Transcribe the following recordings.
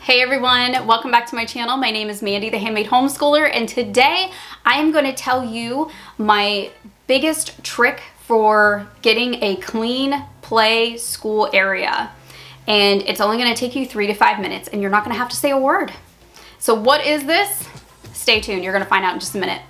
Hey everyone, welcome back to my channel. My name is Mandy, the Handmade Homeschooler, and today I am going to tell you my biggest trick for getting a clean play school area. And it's only going to take you 3 to 5 minutes, and you're not going to have to say a word. So what is this? Stay tuned, you're going to find out in just a minute.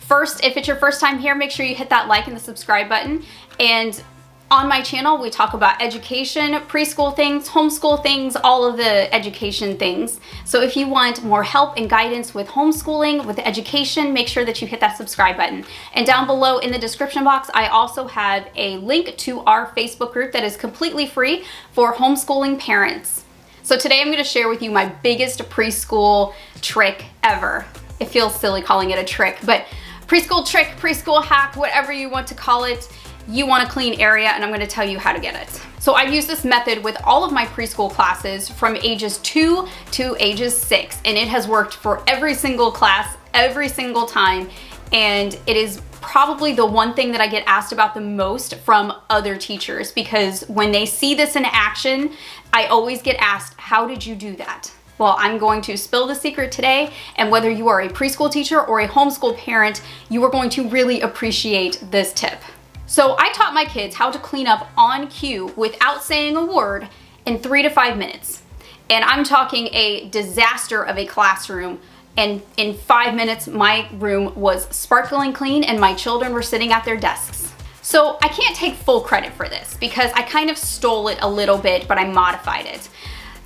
First, if it's your first time here, make sure you hit that like and the subscribe button. And on my channel, we talk about education, preschool things, homeschool things, all of the education things. So if you want more help and guidance with homeschooling, with education, make sure that you hit that subscribe button. And down below in the description box, I also have a link to our Facebook group that is completely free for homeschooling parents. So today I'm going to share with you my biggest preschool trick ever. It feels silly calling it a trick, but preschool trick, preschool hack, whatever you want to call it. You want a clean area, and I'm going to tell you how to get it. So I've used this method with all of my preschool classes from ages 2 to ages 6, and it has worked for every single class, every single time, and it is probably the one thing that I get asked about the most from other teachers, because when they see this in action, I always get asked, how did you do that? Well, I'm going to spill the secret today, and whether you are a preschool teacher or a homeschool parent, you are going to really appreciate this tip. So I taught my kids how to clean up on cue without saying a word in 3 to 5 minutes. And I'm talking a disaster of a classroom. And in 5 minutes, my room was sparkling clean and my children were sitting at their desks. So I can't take full credit for this because I kind of stole it a little bit, but I modified it.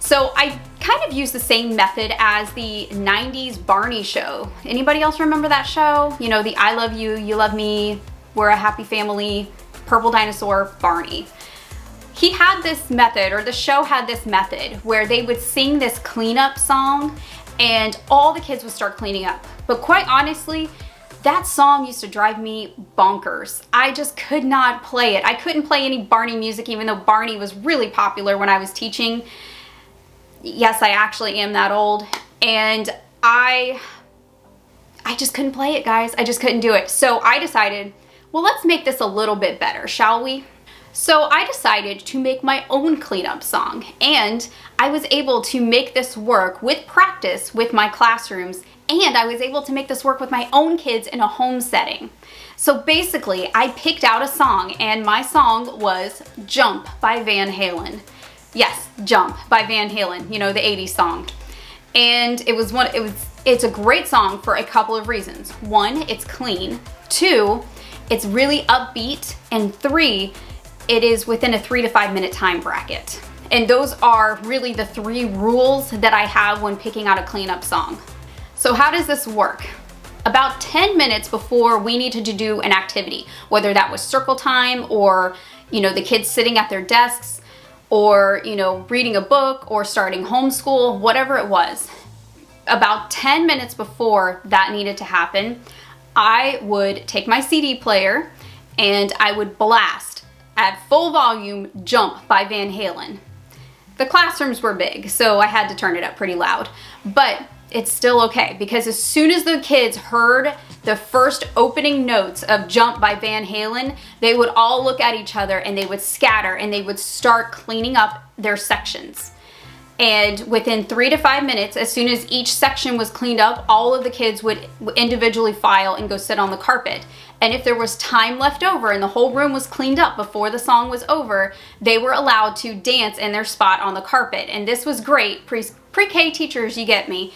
So I kind of used the same method as the 90s Barney show. Anybody else remember that show? You know, the I love you, you love me, we're a happy family, purple dinosaur, Barney. He had this method, or the show had this method, where they would sing this cleanup song and all the kids would start cleaning up. But quite honestly, that song used to drive me bonkers. I just could not play it. I couldn't play any Barney music, even though Barney was really popular when I was teaching. Yes, I actually am that old. And I just couldn't play it, guys. I just couldn't do it. So I decided, well, let's make this a little bit better, shall we? So I decided to make my own cleanup song, and I was able to make this work with practice with my classrooms, and I was able to make this work with my own kids in a home setting. So basically, I picked out a song, and my song was Jump by Van Halen. Yes, Jump by Van Halen, you know, the 80s song. And it's a great song for a couple of reasons. 1, it's clean. 2, it's really upbeat, and 3, it is within a 3 to 5 minute time bracket. And those are really the 3 rules that I have when picking out a cleanup song. So how does this work? About 10 minutes before we needed to do an activity, whether that was circle time or, you know, the kids sitting at their desks or, you know, reading a book or starting homeschool, whatever it was, about 10 minutes before that needed to happen, I would take my CD player and I would blast at full volume Jump by Van Halen. The classrooms were big, so I had to turn it up pretty loud, but it's still okay because as soon as the kids heard the first opening notes of Jump by Van Halen, they would all look at each other and they would scatter and they would start cleaning up their sections. And within 3 to 5 minutes, as soon as each section was cleaned up, all of the kids would individually file and go sit on the carpet. And if there was time left over and the whole room was cleaned up before the song was over, they were allowed to dance in their spot on the carpet. And this was great. Pre-K teachers, you get me.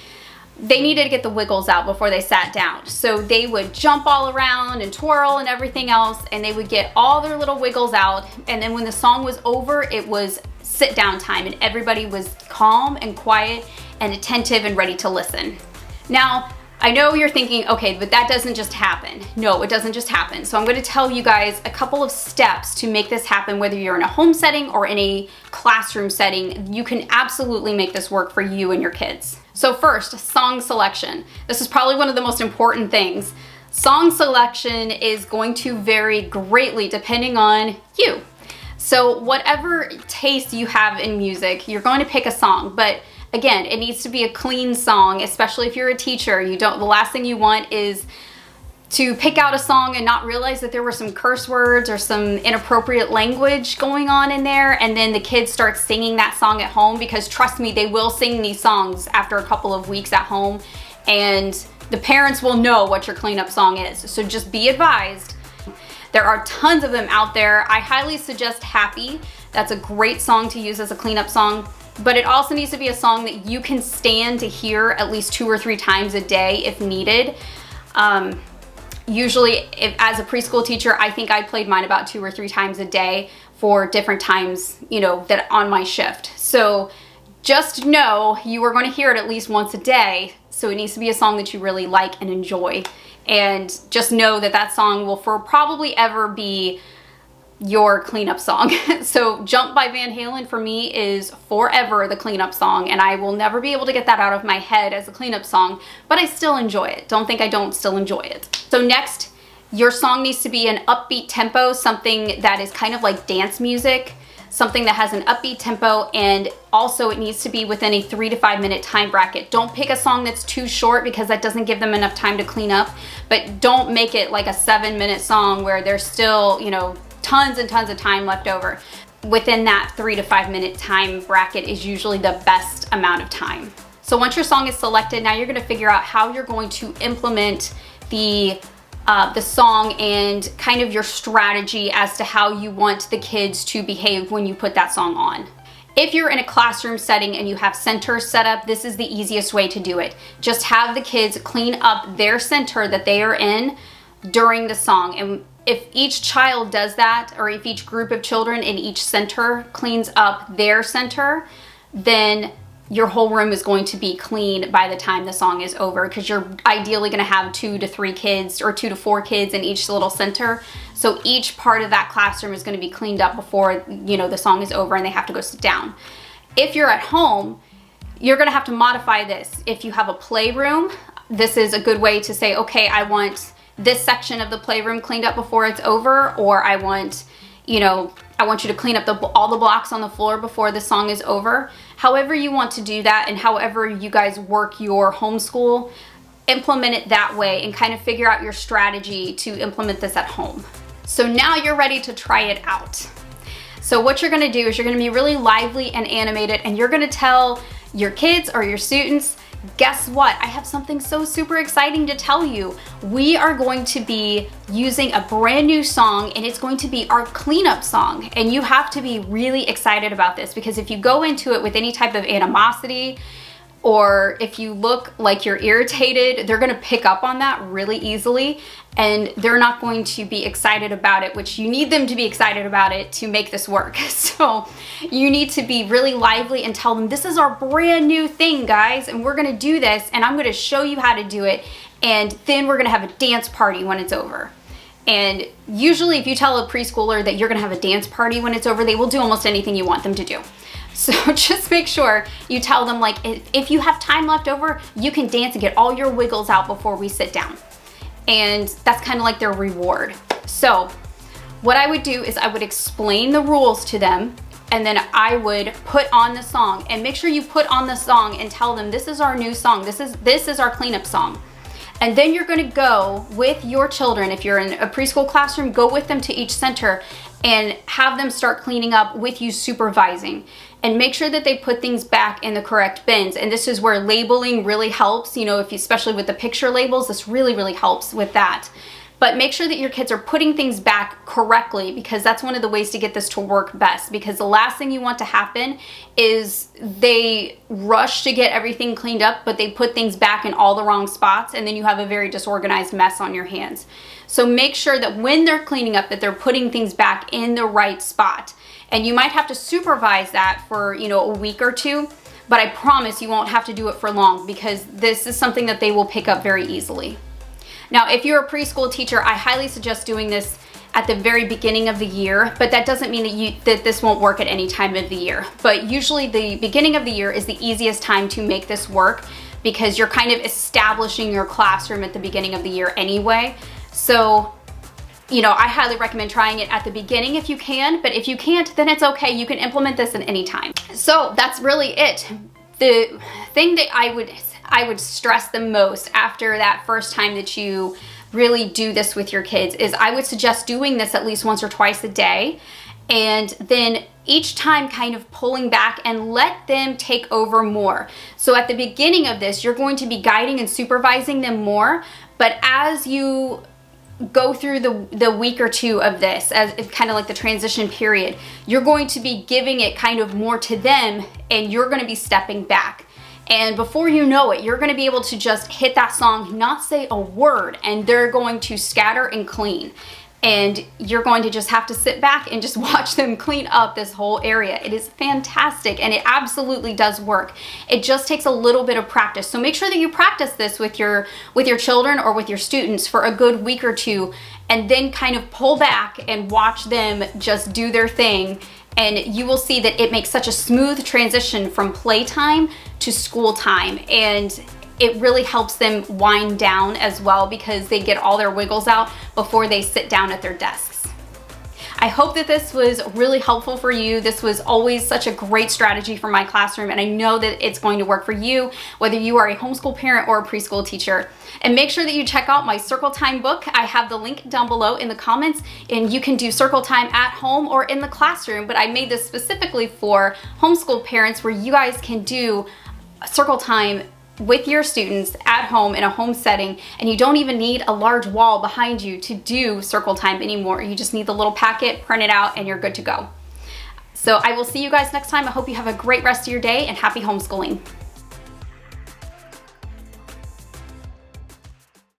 They needed to get the wiggles out before they sat down. So they would jump all around and twirl and everything else, and they would get all their little wiggles out. And then when the song was over, it was sit down time and everybody was calm and quiet and attentive and ready to listen. Now, I know you're thinking, okay, but that doesn't just happen. No, it doesn't just happen. So I'm going to tell you guys a couple of steps to make this happen, whether you're in a home setting or in a classroom setting. You can absolutely make this work for you and your kids. So first, song selection. This is probably one of the most important things. Song selection is going to vary greatly depending on you. So whatever taste you have in music, you're going to pick a song, but again, it needs to be a clean song, especially if you're a teacher. The last thing you want is to pick out a song and not realize that there were some curse words or some inappropriate language going on in there, and then the kids start singing that song at home, because trust me, they will sing these songs after a couple of weeks at home, and the parents will know what your cleanup song is. So just be advised. There are tons of them out there. I highly suggest Happy. That's a great song to use as a cleanup song, but it also needs to be a song that you can stand to hear at least 2 or 3 times a day if needed. Usually, as a preschool teacher, I think I played mine about 2 or 3 times a day for different times, you know, that on my shift. So just know you are going to hear it at least once a day. So it needs to be a song that you really like and enjoy. And just know that that song will probably ever be your cleanup song. So Jump by Van Halen for me is forever the cleanup song, and I will never be able to get that out of my head as a cleanup song, but I still enjoy it. Don't think I don't still enjoy it. So next, your song needs to be an upbeat tempo, something that is kind of like dance music, something that has an upbeat tempo, and also it needs to be within a 3 to 5 minute time bracket. Don't pick a song that's too short, because that doesn't give them enough time to clean up, but don't make it like a 7-minute song where there's still, you know, tons and tons of time left over. Within that 3 to 5 minute time bracket is usually the best amount of time. So once your song is selected, now you're going to figure out how you're going to implement the song and kind of your strategy as to how you want the kids to behave when you put that song on. If you're in a classroom setting and you have centers set up, this is the easiest way to do it. Just have the kids clean up their center that they are in during the song. And if each child does that, or if each group of children in each center cleans up their center, then your whole room is going to be clean by the time the song is over, because you're ideally going to have 2 to 3 kids or 2 to 4 kids in each little center. So each part of that classroom is going to be cleaned up before, you know, the song is over and they have to go sit down. If you're at home, you're going to have to modify this. If you have a playroom, this is a good way to say, okay, I want this section of the playroom cleaned up before it's over, or I want, you know, I want you to clean up all the blocks on the floor before the song is over. However you want to do that, and however you guys work your homeschool, implement it that way and kind of figure out your strategy to implement this at home. So now you're ready to try it out. So what you're gonna do is you're gonna be really lively and animated, and you're gonna tell your kids or your students, guess what? I have something so super exciting to tell you. We are going to be using a brand new song, and it's going to be our cleanup song. And you have to be really excited about this, because if you go into it with any type of animosity, or if you look like you're irritated, they're gonna pick up on that really easily, and they're not going to be excited about it, which you need them to be excited about it to make this work. So you need to be really lively and tell them, this is our brand new thing, guys, and we're gonna do this, and I'm gonna show you how to do it, and then we're gonna have a dance party when it's over. And usually if you tell a preschooler that you're gonna have a dance party when it's over, they will do almost anything you want them to do. So just make sure you tell them, like, if you have time left over, you can dance and get all your wiggles out before we sit down. And that's kind of like their reward. So what I would do is I would explain the rules to them, and then I would put on the song. And make sure you put on the song and tell them, this is our new song. This is our cleanup song. And then you're gonna go with your children. If you're in a preschool classroom, go with them to each center and have them start cleaning up with you supervising. And make sure that they put things back in the correct bins. And this is where labeling really helps, you know, especially with the picture labels, this really, really helps with that. But make sure that your kids are putting things back correctly, because that's one of the ways to get this to work best. Because the last thing you want to happen is they rush to get everything cleaned up, but they put things back in all the wrong spots, and then you have a very disorganized mess on your hands. So make sure that when they're cleaning up, that they're putting things back in the right spot. And you might have to supervise that for, you know, a week or 2, but I promise you won't have to do it for long, because this is something that they will pick up very easily. Now, if you're a preschool teacher, I highly suggest doing this at the very beginning of the year, but that doesn't mean that this won't work at any time of the year. But usually the beginning of the year is the easiest time to make this work, because you're kind of establishing your classroom at the beginning of the year anyway. So, you know, I highly recommend trying it at the beginning if you can, but if you can't, then it's okay. You can implement this at any time. So that's really it. The thing that I would stress the most after that first time that you really do this with your kids is I would suggest doing this at least once or twice a day, and then each time kind of pulling back and let them take over more. So at the beginning of this, you're going to be guiding and supervising them more, but as you go through the week or two of this, as kind of like the transition period, you're going to be giving it kind of more to them, and you're going to be stepping back. And before you know it, you're going to be able to just hit that song, not say a word, and they're going to scatter and clean. And you're going to just have to sit back and just watch them clean up this whole area. It is fantastic, and it absolutely does work. It just takes a little bit of practice. So make sure that you practice this with your children or with your students for a good week or two, and then kind of pull back and watch them just do their thing. And you will see that it makes such a smooth transition from playtime to school time. And it really helps them wind down as well, because they get all their wiggles out before they sit down at their desks. I hope that this was really helpful for you. This was always such a great strategy for my classroom, and I know that it's going to work for you, whether you are a homeschool parent or a preschool teacher. And make sure that you check out my Circle Time book. I have the link down below in the comments, and you can do Circle Time at home or in the classroom, but I made this specifically for homeschool parents where you guys can do Circle Time with your students at home in a home setting, and you don't even need a large wall behind you to do Circle Time anymore. You just need the little packet, print it out, and you're good to go. So I will see you guys next time. I hope you have a great rest of your day, and happy homeschooling.